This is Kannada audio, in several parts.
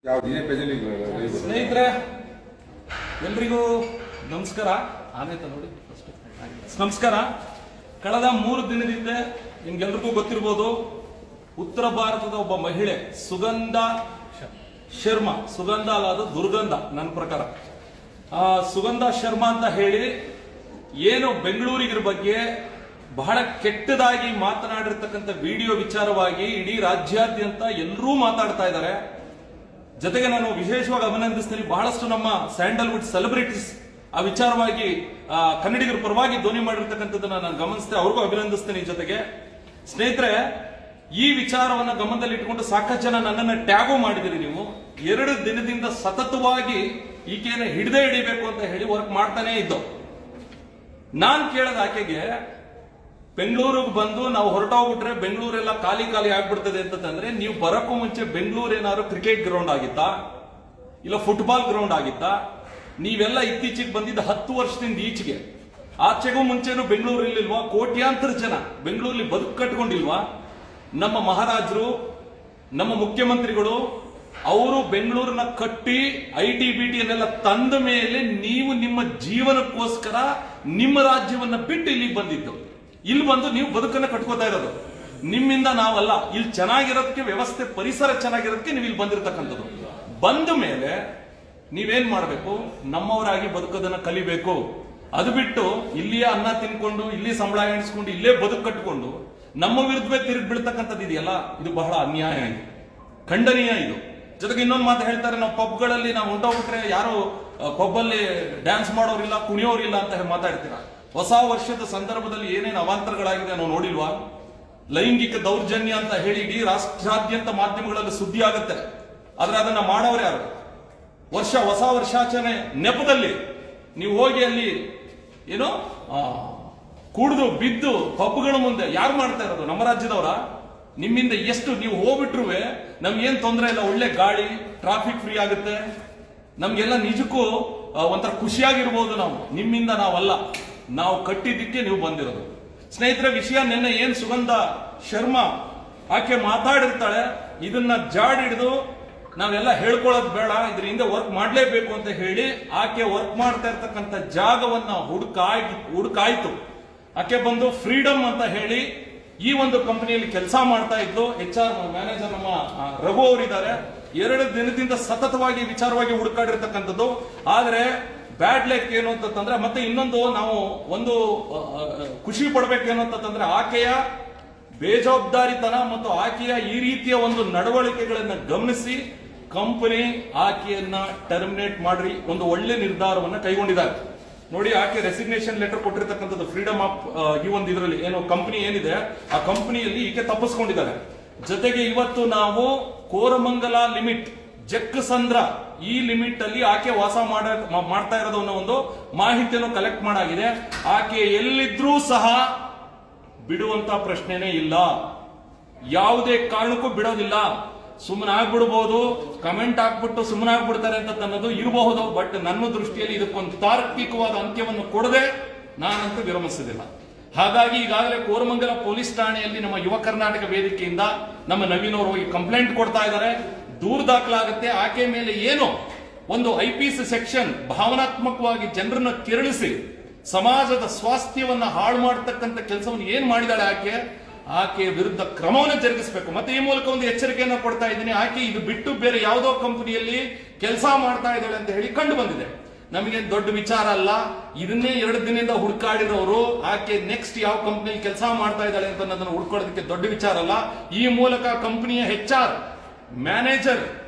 ಸ್ನೇಹಿತರೆ ಎಲ್ರಿಗೂ ನಮಸ್ಕಾರ. ಆಮೇಲೆ ನೋಡಿ ನಮಸ್ಕಾರ. ಕಳೆದ 3 ದಿನದಿಂದ ನಿಮ್ಗೆಲ್ರಿಗೂ ಗೊತ್ತಿರ್ಬೋದು, ಉತ್ತರ ಭಾರತದ ಒಬ್ಬ ಮಹಿಳೆ ಸುಗಂಧ ಶರ್ಮಾ, ಸುಗಂಧ ಅಲ್ಲ ಅದು ದುರ್ಗಂಧ ನನ್ನ ಪ್ರಕಾರ, ಸುಗಂಧ ಶರ್ಮಾ ಅಂತ ಹೇಳಿ ಏನು ಬೆಂಗಳೂರಿಗರ ಬಗ್ಗೆ ಬಹಳ ಕೆಟ್ಟದಾಗಿ ಮಾತನಾಡಿರ್ತಕ್ಕಂಥ ವಿಡಿಯೋ ವಿಚಾರವಾಗಿ ಇಡೀ ರಾಜ್ಯಾದ್ಯಂತ ಎಲ್ಲರೂ ಮಾತಾಡ್ತಾ ಇದ್ದಾರೆ. ಜೊತೆಗೆ ನಾನು ವಿಶೇಷವಾಗಿ ಅಭಿನಂದಿಸ್ತೀನಿ, ಬಹಳಷ್ಟು ನಮ್ಮ ಸ್ಯಾಂಡಲ್ವುಡ್ ಸೆಲೆಬ್ರಿಟೀಸ್ ಆ ವಿಚಾರವಾಗಿ ಕನ್ನಡಿಗರ ಪರವಾಗಿ ಧ್ವನಿ ಮಾಡಿರ್ತಕ್ಕಂಥದ್ದನ್ನ ನಾನು ಗಮನಿಸಿದೆ, ಅವ್ರಿಗೂ ಅಭಿನಂದಿಸ್ತೀನಿ. ಜೊತೆಗೆ ಸ್ನೇಹಿತರೆ, ಈ ವಿಚಾರವನ್ನ ಗಮನದಲ್ಲಿ ಇಟ್ಕೊಂಡು ಸಾಕಷ್ಟು ಜನ ನನ್ನನ್ನು ಟ್ಯಾಗು ಮಾಡಿದಿರಿ. ನೀವು 2 ದಿನದಿಂದ ಸತತವಾಗಿ ಈಕೆಯನ್ನು ಹಿಡಿಬೇಕು ಅಂತ ಹೇಳಿ ವರ್ಕ್ ಮಾಡ್ತಾನೆ ಇದ್ದೋ. ನಾನ್ ಕೇಳದ ಆಕೆಗೆ, ಬೆಂಗಳೂರಿಗೆ ಬಂದು ನಾವು ಹೊರಟೋಗ್ಬಿಟ್ರೆ ಬೆಂಗಳೂರೆಲ್ಲ ಖಾಲಿ ಆಗ್ಬಿಡ್ತದೆ ಅಂತಂದ್ರೆ, ನೀವು ಬರಕ್ಕೂ ಮುಂಚೆ ಬೆಂಗಳೂರು ಏನಾದ್ರು ಕ್ರಿಕೆಟ್ ಗ್ರೌಂಡ್ ಆಗಿತ್ತಾ, ಇಲ್ಲ ಫುಟ್ಬಾಲ್ ಗ್ರೌಂಡ್ ಆಗಿತ್ತಾ? ನೀವೆಲ್ಲ ಇತ್ತೀಚೆಗೆ ಬಂದಿದ್ದ 10 ವರ್ಷದಿಂದ ಈಚೆಗೆ, ಆಚೆಗೂ ಮುಂಚೆನೂ ಬೆಂಗಳೂರಿಲ್ಲಿಲ್ವಾ? ಕೋಟ್ಯಾಂತರ ಜನ ಬೆಂಗಳೂರಲ್ಲಿ ಬದುಕು ಕಟ್ಕೊಂಡಿಲ್ವಾ? ನಮ್ಮ ಮಹಾರಾಜರು, ನಮ್ಮ ಮುಖ್ಯಮಂತ್ರಿಗಳು, ಅವರು ಬೆಂಗಳೂರನ್ನ ಕಟ್ಟಿ ITBT ಅನ್ನೆಲ್ಲ ತಂದ ಮೇಲೆ ನೀವು ನಿಮ್ಮ ಜೀವನಕ್ಕೋಸ್ಕರ ನಿಮ್ಮ ರಾಜ್ಯವನ್ನ ಬಿಟ್ಟು ಇಲ್ಲಿಗೆ ಬಂದಿದ್ದು. ಇಲ್ಲಿ ಬಂದು ನೀವು ಬದುಕನ್ನ ಕಟ್ಕೋತಾ ಇರೋದು. ನಿಮ್ಮಿಂದ ನಾವಲ್ಲ, ಇಲ್ಲಿ ಚೆನ್ನಾಗಿರೋದಕ್ಕೆ, ವ್ಯವಸ್ಥೆ ಪರಿಸರ ಚೆನ್ನಾಗಿರೋದಕ್ಕೆ ನೀವು ಇಲ್ಲಿ ಬಂದಿರತಕ್ಕಂಥದ್ದು. ಬಂದ ಮೇಲೆ ನೀವೇನ್ ಮಾಡ್ಬೇಕು? ನಮ್ಮವರಾಗಿ ಬದುಕೋದನ್ನ ಕಲಿಬೇಕು. ಅದು ಬಿಟ್ಟು ಇಲ್ಲಿಯೇ ಅನ್ನ ತಿನ್ಕೊಂಡು, ಇಲ್ಲಿ ಸಂಬಳ ಎಣಿಸ್ಕೊಂಡು, ಇಲ್ಲೇ ಬದುಕು ಕಟ್ಕೊಂಡು ನಮ್ಮ ವಿರುದ್ಧವೇ ತಿರುಗಿ ಬೀಳ್ತಕ್ಕಂಥದ್ದು ಇದೆಯಲ್ಲ, ಇದು ಬಹಳ ಅನ್ಯಾಯ, ಖಂಡನೀಯ. ಇದು ಜೊತೆಗೆ ಇನ್ನೊಂದು ಮಾತು ಹೇಳ್ತಾರೆ, ನಾವು ಪಬ್ಗಳಲ್ಲಿ ನಾವು ಹೊಂಟೋಗ್ಬಿಟ್ರೆ ಯಾರು ಪಬ್ಬಲ್ಲಿ ಡ್ಯಾನ್ಸ್ ಮಾಡೋರಿಲ್ಲ, ಕುಣಿಯೋರಿಲ್ಲ ಅಂತ ಮಾತಾಡ್ತೀರಾ. ಹೊಸ ವರ್ಷದ ಸಂದರ್ಭದಲ್ಲಿ ಏನೇನು ಅವಾಂತರಗಳಾಗಿದೆ ನಾವು ನೋಡಿಲ್ವಾ? ಲೈಂಗಿಕ ದೌರ್ಜನ್ಯ ಅಂತ ಹೇಳಿ ಇಡೀ ರಾಷ್ಟ್ರಾದ್ಯಂತ ಮಾಧ್ಯಮಗಳಲ್ಲಿ ಸುದ್ದಿ ಆಗುತ್ತೆ. ಆದ್ರೆ ಅದನ್ನ ಮಾಡೋರು ಯಾರು? ಹೊಸ ವರ್ಷಾಚರಣೆ ನೆಪದಲ್ಲಿ ನೀವು ಹೋಗಿ ಅಲ್ಲಿ ಏನು ಕುಡಿದು ಬಿದ್ದು ಪಬ್ಗಳ ಮುಂದೆ ಯಾರು ಮಾಡ್ತಾ ಇರೋದು? ನಮ್ಮ ರಾಜ್ಯದವರ? ನಿಮ್ಮಿಂದ ಎಷ್ಟು ನೀವು ಹೋಗ್ಬಿಟ್ರು ನಮ್ಗೇನ್ ತೊಂದರೆ ಇಲ್ಲ, ಒಳ್ಳೆ ಗಾಳಿ, ಟ್ರಾಫಿಕ್ ಫ್ರೀ ಆಗುತ್ತೆ, ನಮ್ಗೆಲ್ಲ ನಿಜಕ್ಕೂ ಒಂಥರ ಖುಷಿಯಾಗಿರ್ಬೋದು. ನಾವು ನಿಮ್ಮಿಂದ ನಾವಲ್ಲ, ನಾವು ಕಟ್ಟಿದ್ದಕ್ಕೆ ನೀವು ಬಂದಿರೋದು. ಸ್ನೇಹಿತರೆ, ವಿಷಯ ನಿನ್ನೆ ಏನ್ ಸುಗಂಧ ಶರ್ಮಾ ಆಕೆ ಮಾತಾಡಿರ್ತಾಳೆ, ಇದನ್ನ ಜಾಡಿಡಿದು ನಾವೆಲ್ಲ ಹೇಳ್ಕೊಳ್ಳೋದು ಬೇಡ, ಇದ್ರ ಹಿಂದೆ ವರ್ಕ್ ಮಾಡ್ಲೇಬೇಕು ಅಂತ ಹೇಳಿ ಆಕೆ ವರ್ಕ್ ಮಾಡ್ತಾ ಇರ್ತಕ್ಕಂಥ ಜಾಗವನ್ನ ಹುಡುಕಾಯ್ತು. ಆಕೆ ಬಂದು ಫ್ರೀಡಮ್ ಅಂತ ಹೇಳಿ ಈ ಒಂದು ಕಂಪನಿಯಲ್ಲಿ ಕೆಲಸ ಮಾಡ್ತಾ ಇದ್ದು. HR ಮ್ಯಾನೇಜರ್ ನಮ್ಮ ರಘು ಅವರಿದ್ದಾರೆ. 2 ದಿನದಿಂದ ಸತತವಾಗಿ ವಿಚಾರವಾಗಿ ಹುಡುಕಾಡಿರ್ತಕ್ಕಂಥದ್ದು. ಆದ್ರೆ ಬ್ಯಾಡ್ ಲೆಕ್ ಏನು ಅಂತಂದ್ರೆ, ಮತ್ತೆ ಇನ್ನೊಂದು ನಾವು ಒಂದು ಖುಷಿ ಪಡ್ಬೇಕೇನು ಅಂತಂದ್ರೆ, ಆಕೆಯ ಬೇಜವಾಬ್ದಾರಿತನ ಮತ್ತು ಆಕೆಯ ಈ ರೀತಿಯ ಒಂದು ನಡವಳಿಕೆಗಳನ್ನ ಗಮನಿಸಿ ಕಂಪನಿ ಆಕೆಯನ್ನ ಟರ್ಮಿನೇಟ್ ಮಾಡ್ರಿ ಒಂದು ಒಳ್ಳೆ ನಿರ್ಧಾರವನ್ನ ಕೈಗೊಂಡಿದ್ದಾರೆ. ನೋಡಿ, ಆಕೆ ರೆಸಿಗ್ನೇಷನ್ ಲೆಟರ್ ಕೊಟ್ಟಿರ್ತಕ್ಕಂಥದ್ದು ಫ್ರೀಡಮ್ ಆಫ್ ಈ ಒಂದು ಇದರಲ್ಲಿ ಏನು ಕಂಪನಿ ಏನಿದೆ ಆ ಕಂಪನಿಯಲ್ಲಿ ಈಕೆ ತಪ್ಪಿಸ್ಕೊಂಡಿದ್ದಾರೆ. ಜೊತೆಗೆ ಇವತ್ತು ನಾವು ಕೋರಮಂಗಲ ಲಿಮಿಟ್, ಜಕ್ಕಸಂದ್ರ ಈ ಲಿಮಿಟ್ ಅಲ್ಲಿ ಆಕೆ ವಾಸ ಮಾಡ್ತಾ ಇರೋದು ಅನ್ನೋ ಒಂದು ಮಾಹಿತಿಯನ್ನು ಕಲೆಕ್ಟ್ ಮಾಡಾಗಿದೆ. ಆಕೆ ಎಲ್ಲಿದ್ರೂ ಸಹ ಬಿಡುವಂತ ಪ್ರಶ್ನೆನೇ ಇಲ್ಲ, ಯಾವುದೇ ಕಾರಣಕ್ಕೂ ಬಿಡೋದಿಲ್ಲ. ಸುಮ್ಮನೆ ಆಗ್ಬಿಡ್ಬಹುದು, ಕಮೆಂಟ್ ಹಾಕ್ಬಿಟ್ಟು ಸುಮ್ಮನೆ ಆಗ್ಬಿಡ್ತಾರೆ ಅಂತ ಅನ್ನೋದು ಇರಬಹುದು. ಬಟ್ ನನ್ನ ದೃಷ್ಟಿಯಲ್ಲಿ ಇದಕ್ಕೊಂದು ತಾರ್ಕಿಕವಾದ ಅಂತ್ಯವನ್ನು ಕೊಡದೆ ನಾನಂತೂ ವಿರಮಿಸೋದಿಲ್ಲ. ಹಾಗಾಗಿ ಈಗಾಗಲೇ ಕೋರಮಂಗಲ ಪೊಲೀಸ್ ಠಾಣೆಯಲ್ಲಿ ನಮ್ಮ ಯುವ ಕರ್ನಾಟಕ ವೇದಿಕೆಯಿಂದ ನಮ್ಮ ನವೀನ್ ಅವರು ಹೋಗಿ ಕಂಪ್ಲೇಂಟ್ ಕೊಡ್ತಾ ಇದ್ದಾರೆ. ದೂರು ದಾಖಲಾಗುತ್ತೆ. ಆಕೆ ಮೇಲೆ ಏನು ಒಂದು IPC ಸೆಕ್ಷನ್ ಭಾವನಾತ್ಮಕವಾಗಿ ಜನರನ್ನ ಕೆರಳಿಸಿ ಸಮಾಜದ ಸ್ವಾಸ್ಥ್ಯವನ್ನ ಹಾಳು ಮಾಡತಕ್ಕಂಥ ಕೆಲಸವನ್ನು ಏನ್ ಮಾಡಿದಾಳೆ ಆಕೆ ವಿರುದ್ಧ ಕ್ರಮವನ್ನು ಜರುಗಿಸಬೇಕು. ಮತ್ತೆ ಈ ಮೂಲಕ ಒಂದು ಎಚ್ಚರಿಕೆಯನ್ನು ಕೊಡ್ತಾ ಇದ್ದೀನಿ, ಆಕೆ ಇದು ಬಿಟ್ಟು ಬೇರೆ ಯಾವುದೋ ಕಂಪನಿಯಲ್ಲಿ ಕೆಲಸ ಮಾಡ್ತಾ ಇದ್ದಾಳೆ ಅಂತ ಹೇಳಿ ಕಂಡು ಬಂದಿದೆ. ನಮಗೇನು ದೊಡ್ಡ ವಿಚಾರ ಅಲ್ಲ, ಇದನ್ನೇ 2 ದಿನದಿಂದ ಹುಡುಕಾಡಿರೋರು ಆಕೆ ನೆಕ್ಸ್ಟ್ ಯಾವ ಕಂಪನಿಯಲ್ಲಿ ಕೆಲಸ ಮಾಡ್ತಾ ಇದ್ದಾಳೆ ಅಂತ ಅನ್ನೋದನ್ನು ಹುಡ್ಕೊಳ್ಳೋದಕ್ಕೆ ದೊಡ್ಡ ವಿಚಾರ ಅಲ್ಲ. ಈ ಮೂಲಕ ಕಂಪನಿಯ HR ಮ್ಯಾನೇಜರ್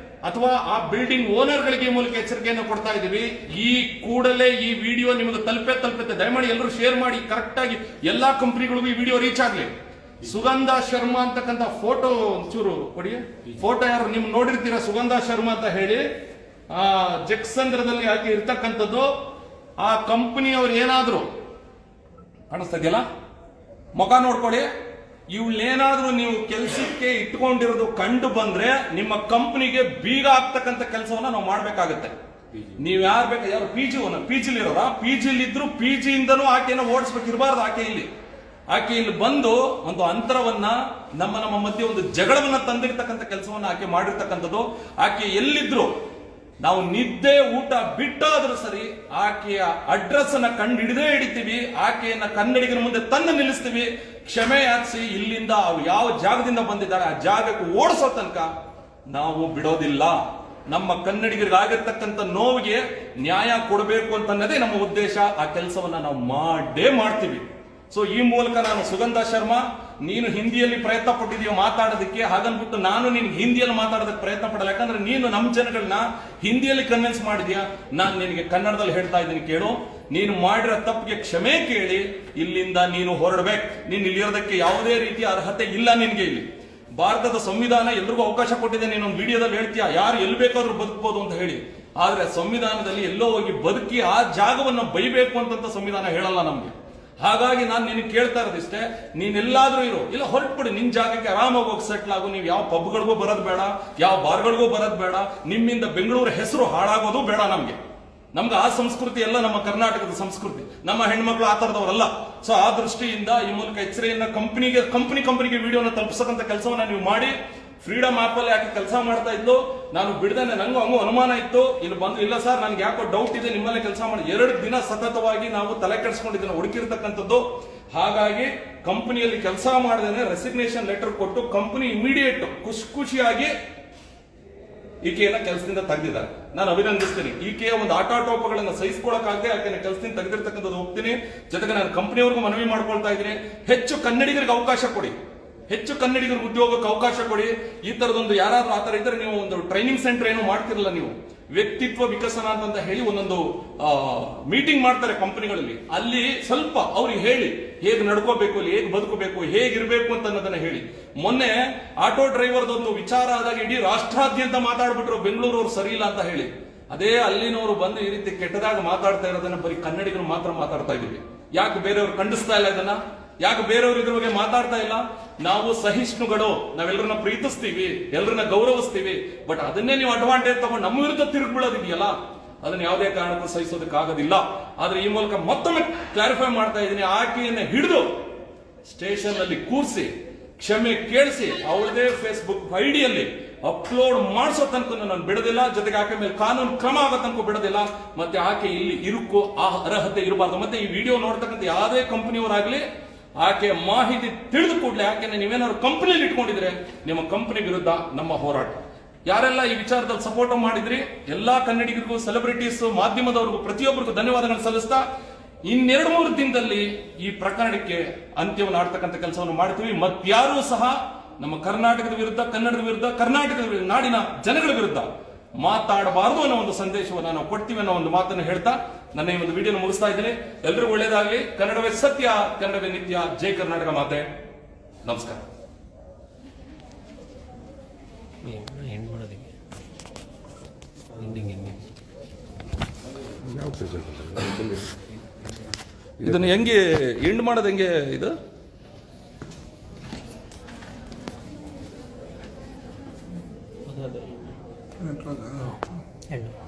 ಅಥವಾ ಆ ಬಿಲ್ಡಿಂಗ್ ಓನರ್ಗಳಿಗೆ ಈ ಮೂಲಕ ಎಚ್ಚರಿಕೆಯನ್ನು ಕೊಡ್ತಾ ಇದ್ದೀವಿ. ಈ ಕೂಡಲೇ ಈ ವಿಡಿಯೋ ನಿಮಗೆ ತಲುಪುತ್ತೆ. ದಯಮಾಡಿ ಎಲ್ಲರೂ ಶೇರ್ ಮಾಡಿ, ಕರೆಕ್ಟ್ ಆಗಿ ಎಲ್ಲಾ ಕಂಪನಿಗಳಿಗೂ ಈ ವಿಡಿಯೋ ರೀಚ್ ಆಗಲಿ. ಸುಗಂಧ ಶರ್ಮಾ ಅಂತಕ್ಕಂಥ ಫೋಟೋ ಒಂಚೂರು ಕೊಡಿ. ಫೋಟೋ ಯಾರು ನಿಮ್ ನೋಡಿರ್ತೀರಾ? ಸುಗಂಧ ಶರ್ಮಾ ಅಂತ ಹೇಳಿ ಜಕ್ಕಸಂದ್ರದಲ್ಲಿ ಆಕೆ ಇರ್ತಕ್ಕಂಥದ್ದು. ಆ ಕಂಪನಿಯವ್ರು ಏನಾದ್ರು ಕಾಣಿಸ್ತಾ ಇದೆಯಲ್ಲ, ಮುಖ ನೋಡ್ಕೊಳ್ಳಿ. ಇವಳೇನಾದ್ರೂ ನೀವು ಕೆಲಸಕ್ಕೆ ಇಟ್ಕೊಂಡಿರೋದು ಕಂಡು ಬಂದ್ರೆ ನಿಮ್ಮ ಕಂಪನಿಗೆ ಬೀಗ ಆಗ್ತಕ್ಕಂಥ ಕೆಲಸವನ್ನ ನಾವು ಮಾಡ್ಬೇಕಾಗತ್ತೆ. ನೀವ್ ಯಾರು ಬೇಕು, ಯಾರು PG ಲಿರೋರ, PG ಇದ್ರು PG ಇಂದನೂ ಆಕೆನ ಓಡಿಸ್ಬೇಕು, ಇರಬಾರ್ದು ಆಕೆ ಇಲ್ಲಿ. ಆಕೆ ಇಲ್ಲಿ ಬಂದು ಒಂದು ಅಂತರವನ್ನ ನಮ್ಮ ಮಧ್ಯೆ ಒಂದು ಜಗಳವನ್ನ ತಂದಿರ್ತಕ್ಕಂಥ ಕೆಲಸವನ್ನ ಆಕೆ ಮಾಡಿರ್ತಕ್ಕಂಥದ್ದು. ಆಕೆ ಎಲ್ಲಿದ್ರು ನಾವು ನಿದ್ದೆ ಊಟ ಬಿಟ್ಟಾದ್ರೂ ಸರಿ ಆಕೆಯ ಅಡ್ರೆಸ್ ಅನ್ನ ಕಂಡು ಹಿಡಿತೀವಿ. ಆಕೆಯನ್ನ ಕನ್ನಡಿಗರ ಮುಂದೆ ತಂದು ನಿಲ್ಲಿಸ್ತೀವಿ. ಕ್ಷಮೆ ಯಾಚಿಸಿ ಇಲ್ಲಿಂದ ಯಾವ ಜಾಗದಿಂದ ಬಂದಿದ್ದಾರೆ ಆ ಜಾಗಕ್ಕೆ ಓಡಿಸೋ ತನಕ ನಾವು ಬಿಡೋದಿಲ್ಲ. ನಮ್ಮ ಕನ್ನಡಿಗರಿಗಾಗಿರ್ತಕ್ಕಂಥ ನೋವಿಗೆ ನ್ಯಾಯ ಕೊಡಬೇಕು ಅಂತನ್ನೋದೇ ನಮ್ಮ ಉದ್ದೇಶ. ಆ ಕೆಲಸವನ್ನ ನಾವು ಮಾಡ್ತೀವಿ. ಸೊ ಈ ಮೂಲಕ ನಾನು ಸುಗಂಧ ಶರ್ಮಾ, ನೀನು ಹಿಂದಿಯಲ್ಲಿ ಪ್ರಯತ್ನ ಪಟ್ಟಿದೀಯ ಮಾತಾಡೋದಕ್ಕೆ, ಹಾಗನ್ಬಿಟ್ಟು ನಾನು ನಿನ್ಗೆ ಹಿಂದಿಯಲ್ಲಿ ಮಾತಾಡೋದಕ್ಕೆ ಪ್ರಯತ್ನ ಪಡಲ್ಲ. ಯಾಕಂದ್ರೆ ನೀನು ನಮ್ಮ ಜನಗಳನ್ನ ಹಿಂದಿಯಲ್ಲಿ ಕನ್ವಿನ್ಸ್ ಮಾಡಿದ್ಯಾ. ನಾನು ನಿನಗೆ ಕನ್ನಡದಲ್ಲಿ ಹೇಳ್ತಾ ಇದ್ದೀನಿ, ಕೇಳು. ನೀನು ಮಾಡಿರೋ ತಪ್ಪಿಗೆ ಕ್ಷಮೆ ಕೇಳಿ ಇಲ್ಲಿಂದ ನೀನು ಹೊರಡ್ಬೇಕು. ನೀನು ಇಲ್ಲಿರೋದಕ್ಕೆ ಯಾವುದೇ ರೀತಿಯ ಅರ್ಹತೆ ಇಲ್ಲ ನಿನ್ಗೆ. ಇಲ್ಲಿ ಭಾರತದ ಸಂವಿಧಾನ ಎಲ್ರಿಗೂ ಅವಕಾಶ ಕೊಟ್ಟಿದೆ. ನೀನೊಂದು ವಿಡಿಯೋದಲ್ಲಿ ಹೇಳ್ತೀಯ ಯಾರು ಎಲ್ಲಿ ಬೇಕಾದ್ರೂ ಬದುಕಬಹುದು ಅಂತ ಹೇಳಿ. ಆದ್ರೆ ಸಂವಿಧಾನದಲ್ಲಿ ಎಲ್ಲೋ ಹೋಗಿ ಬದುಕಿ ಆ ಜಾಗವನ್ನು ಬೈಬೇಕು ಅಂತ ಸಂವಿಧಾನ ಹೇಳಲ್ಲ ನಮ್ಗೆ. ಹಾಗಾಗಿ ನಾನು ನಿನಗೆ ಕೇಳ್ತಾ ಇರೋದಿಷ್ಟೇ, ನೀನೆಲ್ಲಾದ್ರೂ ಇರೋ, ಇಲ್ಲ ಹೊರಟ್ಬಿಡಿ ನಿನ್ ಜಾಗಕ್ಕೆ ಆರಾಮಾಗಿ ಹೋಗಿ ಸೆಟ್ಲ್ ಆಗು. ನೀವು ಯಾವ ಪಬ್ಗಳಿಗೂ ಬರೋದು ಬೇಡ, ಯಾವ ಬಾರ್ಗಳಿಗೂ ಬರೋದು ಬೇಡ. ನಿಮ್ಮಿಂದ ಬೆಂಗಳೂರು ಹೆಸರು ಹಾಳಾಗೋದು ಬೇಡ. ನಮ್ಗೆ ಆ ಸಂಸ್ಕೃತಿ ಎಲ್ಲ ನಮ್ಮ ಕರ್ನಾಟಕದ ಸಂಸ್ಕೃತಿ. ನಮ್ಮ ಹೆಣ್ಮಕ್ಳು ಆ ತರದವರಲ್ಲ. ಸೊ ಆ ದೃಷ್ಟಿಯಿಂದ ಈ ಮೂಲಕ ಎಚ್ಚರಿಕೆಯನ್ನ ಕಂಪನಿಗೆ ವಿಡಿಯೋನ ತಲುಪಿಸತಕ್ಕಂಥ ಕೆಲಸವನ್ನ ನೀವು ಮಾಡಿ. ಫ್ರೀಡಮ್ ಆಪ್ ಅಲ್ಲಿ ಯಾಕೆ ಕೆಲಸ ಮಾಡ್ತಾ ಇದ್ದು ನಾನು ಬಿಡದೇನೆ, ನಂಗೂ ಹಂಗೂ ಅನುಮಾನ ಇತ್ತು. ಇಲ್ಲಿ ಬಂದು ಇಲ್ಲ ಸರ್ ನನ್ಗೆ ಯಾಕೋ ಡೌಟ್ ಇದೆ, ನಿಮ್ಮಲ್ಲೇ ಕೆಲಸ ಮಾಡಿ 2 ದಿನ ಸತತವಾಗಿ ನಾವು ತಲೆ ಕೆಡಿಸ್ಕೊಂಡಿದ್ದನ್ನು ಹುಡುಕಿರ್ತಕ್ಕಂಥದ್ದು. ಹಾಗಾಗಿ ಕಂಪನಿಯಲ್ಲಿ ಕೆಲಸ ಮಾಡದೇನೆ ರೆಸಿಗ್ನೇಷನ್ ಲೆಟರ್ ಕೊಟ್ಟು ಕಂಪನಿ ಇಮಿಡಿಯೇಟ್ ಖುಷಿಯಾಗಿ ಈಕೆಯನ್ನ ಕೆಲಸದಿಂದ ತೆಗೆದಿದ್ದಾರೆ. ನಾನು ಅಭಿನಂದಿಸ್ತೀನಿ. ಈಕೆಯ ಒಂದು ಆಟಾಟೋಪಗಳನ್ನ ಸಹಿಸಿಕೊಳ್ಳಕ್ಕಾಗದೆ ಆಕೆನ ಕೆಲಸದಿಂದ ತೆಗೆದಿರ್ತಕ್ಕಂಥದ್ದು ಹೋಗ್ತೀನಿ. ಜೊತೆಗೆ ನಾನು ಕಂಪನಿಯವ್ರಿಗೂ ಮನವಿ ಮಾಡ್ಕೊಳ್ತಾ ಇದ್ದೀನಿ, ಹೆಚ್ಚು ಕನ್ನಡಿಗರಿಗೆ ಅವಕಾಶ ಕೊಡಿ, ಹೆಚ್ಚು ಕನ್ನಡಿಗರಿಗೆ ಉದ್ಯೋಗಕ್ಕೆ ಅವಕಾಶ ಕೊಡಿ. ಈ ತರದೊಂದು ಯಾರಾದ್ರೂ ಆ ತರ ಇದ್ರೆ ನೀವು ಒಂದು ಟ್ರೈನಿಂಗ್ ಸೆಂಟರ್ ಏನು ಮಾಡ್ತಿರಲ್ಲ, ನೀವು ವ್ಯಕ್ತಿತ್ವ ವಿಕಸನ ಅಂತ ಹೇಳಿ ಒಂದೊಂದು ಮೀಟಿಂಗ್ ಮಾಡ್ತಾರೆ ಕಂಪನಿಗಳಲ್ಲಿ. ಅಲ್ಲಿ ಸ್ವಲ್ಪ ಅವ್ರಿಗೆ ಹೇಳಿ ಹೇಗೆ ನಡ್ಕೋಬೇಕು, ಅಲ್ಲಿ ಹೇಗೆ ಬದುಕಬೇಕು, ಹೇಗಿರ್ಬೇಕು ಅಂತ ಅನ್ನೋದನ್ನ ಹೇಳಿ. ಮೊನ್ನೆ ಆಟೋ ಡ್ರೈವರ್ದೊಂದು ವಿಚಾರ ಆದಾಗ ಇಡೀ ರಾಷ್ಟ್ರಾದ್ಯಂತ ಮಾತಾಡ್ಬಿಟ್ರು ಬೆಂಗಳೂರವ್ರು ಸರಿ ಇಲ್ಲ ಅಂತ ಹೇಳಿ. ಅದೇ ಅಲ್ಲಿನವರು ಬಂದು ಈ ರೀತಿ ಕೆಟ್ಟದಾಗ ಮಾತಾಡ್ತಾ ಇರೋದನ್ನ ಬರೀ ಕನ್ನಡಿಗರು ಮಾತ್ರ ಮಾತಾಡ್ತಾ ಇದೀವಿ. ಯಾಕೆ ಬೇರೆಯವ್ರು ಖಂಡಿಸ್ತಾ ಇಲ್ಲ ಇದನ್ನ? ಯಾಕೆ ಬೇರೆಯವರು ಇದ್ರ ಬಗ್ಗೆ ಮಾತಾಡ್ತಾ ಇಲ್ಲ? ನಾವು ಸಹಿಷ್ಣುಗಳು, ನಾವೆಲ್ಲರನ್ನ ಪ್ರೀತಿಸ್ತೀವಿ, ಎಲ್ಲರನ್ನ ಗೌರವಿಸ್ತೀವಿ. ಬಟ್ ಅದನ್ನೇ ನೀವು ಅಡ್ವಾಂಟೇಜ್ ತಗೊಂಡು ನಮ್ಮ ವಿರುದ್ಧ ತಿರುಗ್ಬಿಡೋದಿದೆಯಲ್ಲ, ಅದನ್ನ ಯಾವುದೇ ಕಾರಣಕ್ಕೂ ಸಹಿಸೋದಕ್ಕಾಗೋದಿಲ್ಲ. ಆದ್ರೆ ಈ ಮೂಲಕ ಮತ್ತೊಮ್ಮೆ ಕ್ಲಾರಿಫೈ ಮಾಡ್ತಾ ಇದ್ದೀನಿ, ಆಕೆಯನ್ನ ಹಿಡಿದು ಸ್ಟೇಷನ್ ಅಲ್ಲಿ ಕೂರಿಸಿ ಕ್ಷಮೆ ಕೇಳಿಸಿ ಅವಳದೇ ಫೇಸ್ಬುಕ್ ಐಡಿಯಲ್ಲಿ ಅಪ್ಲೋಡ್ ಮಾಡಿಸೋ ತನಕ ನಾನು ಬಿಡೋದಿಲ್ಲ. ಜೊತೆಗೆ ಆಕೆ ಮೇಲೆ ಕಾನೂನು ಕ್ರಮ ಆಗೋ ತನಕ ಬಿಡೋದಿಲ್ಲ. ಮತ್ತೆ ಆಕೆ ಇಲ್ಲಿ ಇರುಕ್ಕೋ ಆ ಅರ್ಹತೆ ಇರಬಾರ್ದು. ಮತ್ತೆ ಈ ವಿಡಿಯೋ ನೋಡ್ತಕ್ಕಂಥ ಯಾವುದೇ ಕಂಪನಿಯವರಾಗ್ಲಿ ಆಕೆ ಮಾಹಿತಿ ತಿಳಿದು ಕೂಡಲೇ ಆಕೆನ ನೀವೇನಾದ್ರು ಕಂಪನಿಯಲ್ಲಿ ಇಟ್ಕೊಂಡಿದ್ರೆ ನಿಮ್ಮ ಕಂಪನಿ ವಿರುದ್ಧ ನಮ್ಮ ಹೋರಾಟ. ಯಾರೆಲ್ಲ ಈ ವಿಚಾರದಲ್ಲಿ ಸಪೋರ್ಟ್ ಮಾಡಿದ್ರಿ ಎಲ್ಲಾ ಕನ್ನಡಿಗರಿಗೂ, ಸೆಲೆಬ್ರಿಟೀಸ್, ಮಾಧ್ಯಮದವರಿಗೂ ಪ್ರತಿಯೊಬ್ಬರಿಗೂ ಧನ್ಯವಾದಗಳನ್ನು ಸಲ್ಲಿಸ್ತಾ 2-3 ದಿನದಲ್ಲಿ ಈ ಪ್ರಕರಣಕ್ಕೆ ಅಂತ್ಯವನ್ನು ಆಡ್ತಕ್ಕಂಥ ಕೆಲಸವನ್ನು ಮಾಡ್ತೀವಿ. ಮತ್ಯಾರೂ ಸಹ ನಮ್ಮ ಕರ್ನಾಟಕದ ವಿರುದ್ಧ, ಕನ್ನಡದ ವಿರುದ್ಧ, ಕರ್ನಾಟಕದ ವಿರುದ್ಧ, ನಾಡಿನ ಜನಗಳ ವಿರುದ್ಧ ಮಾತಾಡಬಾರದು ಅನ್ನೋ ಒಂದು ಸಂದೇಶವನ್ನು ನಾವು ಕೊಡ್ತೀವಿ ಅನ್ನೋ ಒಂದು ಮಾತನ್ನು ಹೇಳ್ತಾ ನನ್ನ ಈ ಒಂದು ವಿಡಿಯೋನ ಮುಗಿಸ್ತಾ ಇದ್ದೀನಿ. ಎಲ್ರಿಗೂ ಒಳ್ಳೇದಾಗಲಿ. ಕನ್ನಡವೇ ಸತ್ಯ, ಕನ್ನಡವೇ ನಿತ್ಯ. ಜೈ ಕರ್ನಾಟಕ ಮಾತೆ. ನಮಸ್ಕಾರ. ಇದನ್ನು ಹೆಂಗೆ ಎಂಡ್ ಮಾಡೋದು, ಹೆಂಗೆ ಇದು Hello.